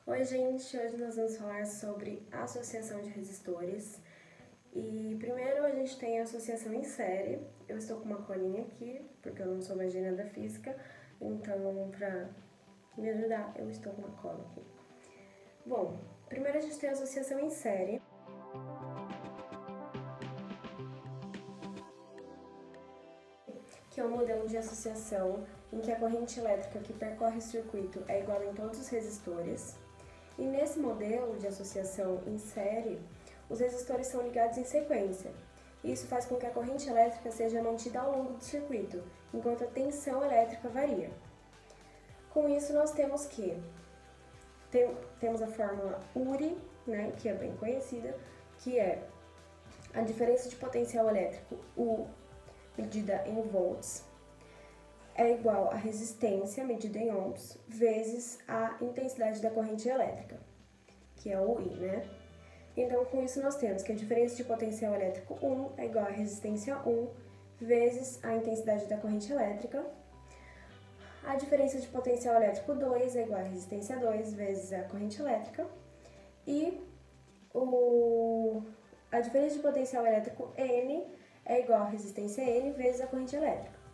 Oi gente, hoje nós vamos falar sobre associação de resistores. E primeiro a gente tem a associação em série. Eu estou com uma colinha aqui, porque eu não sou uma engenheira da física, então para me ajudar eu estou com uma cola aqui. Bom, primeiro a gente tem a associação em série. Que é um modelo de associação em que a corrente elétrica que percorre o circuito é igual em todos os resistores. E nesse modelo de associação em série, os resistores são ligados em sequência. Isso faz com que a corrente elétrica seja mantida ao longo do circuito, enquanto a tensão elétrica varia. Com isso, nós temos que temos a fórmula URI, né, que é bem conhecida, que é a diferença de potencial elétrico, U, medida em volts, é igual à resistência, medida em ohms, vezes a intensidade da corrente elétrica, que é o I, né? Então, com isso, nós temos que a diferença de potencial elétrico 1 é igual à resistência 1 vezes a intensidade da corrente elétrica. A diferença de potencial elétrico 2 é igual à resistência 2 vezes a corrente elétrica. E a diferença de potencial elétrico N é igual à resistência N vezes a corrente elétrica.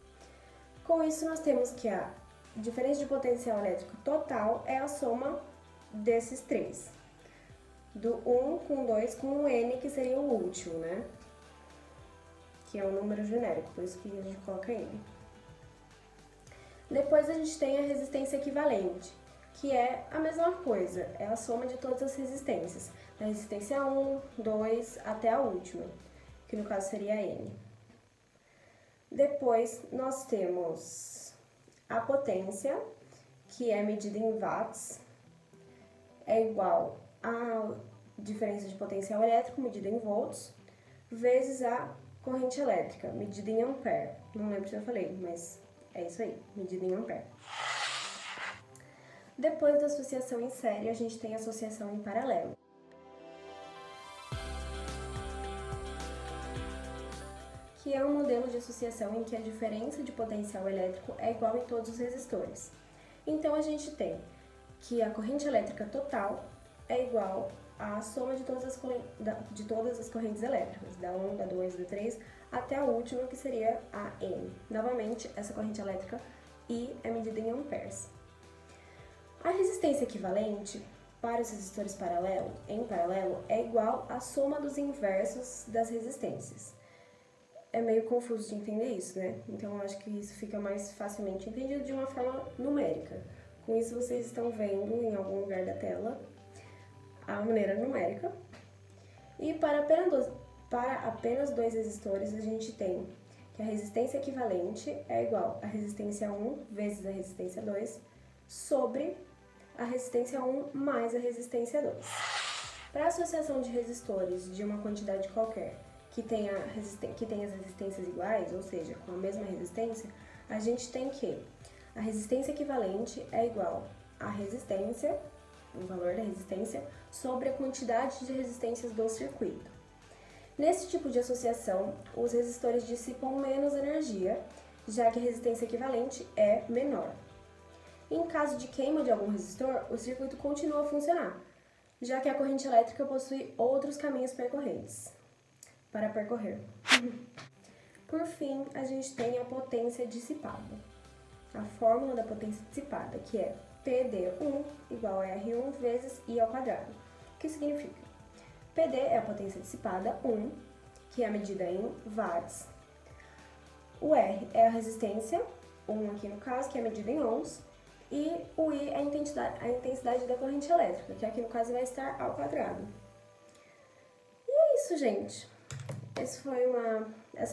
Com isso, nós temos que a diferença de potencial elétrico total é a soma desses três. Do 1 com 2 com o N, que seria o último, né? Que é um número genérico, por isso que a gente coloca N. Depois a gente tem a resistência equivalente, que é a mesma coisa, é a soma de todas as resistências. Da resistência 1, 2 até a última, que no caso seria N. Depois, nós temos a potência, que é medida em watts, é igual à diferença de potencial elétrico, medida em volts, vezes a corrente elétrica, medida em ampere. Não lembro se eu falei, mas é isso aí, medida em ampere. Depois da associação em série, a gente tem a associação em paralelo. Que é um modelo de associação em que a diferença de potencial elétrico é igual em todos os resistores. Então, a gente tem que a corrente elétrica total é igual à soma de todas as correntes elétricas, da 1, da 2, da 3, até a última, que seria a N. Novamente, essa corrente elétrica I é medida em amperes. A resistência equivalente para os resistores em paralelo é igual à soma dos inversos das resistências. É meio confuso de entender isso, né? Então, eu acho que isso fica mais facilmente entendido de uma forma numérica. Com isso, vocês estão vendo em algum lugar da tela a maneira numérica. E para apenas dois resistores, a gente tem que a resistência equivalente é igual à resistência 1 vezes a resistência 2 sobre a resistência 1 mais a resistência 2. Para a associação de resistores de uma quantidade qualquer, que tem as resistências iguais, ou seja, com a mesma resistência, a gente tem que a resistência equivalente é igual à resistência, o valor da resistência, sobre a quantidade de resistências do circuito. Nesse tipo de associação, os resistores dissipam menos energia, já que a resistência equivalente é menor. Em caso de queima de algum resistor, o circuito continua a funcionar, já que a corrente elétrica possui outros caminhos para percorrer. Por fim, a gente tem a potência dissipada. A fórmula da potência dissipada, que é PD1 igual a R1 vezes I ao quadrado. O que significa? PD é a potência dissipada 1, que é a medida em watts. O R é a resistência, 1 aqui no caso, que é a medida em ohms. E o I é a intensidade da corrente elétrica, que aqui no caso vai estar ao quadrado. E é isso, gente. Essa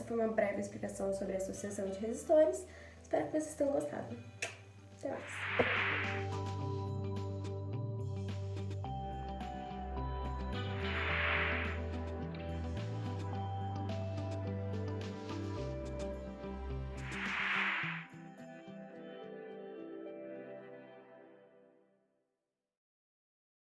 foi uma breve explicação sobre a associação de resistores. Espero que vocês tenham gostado. Até mais!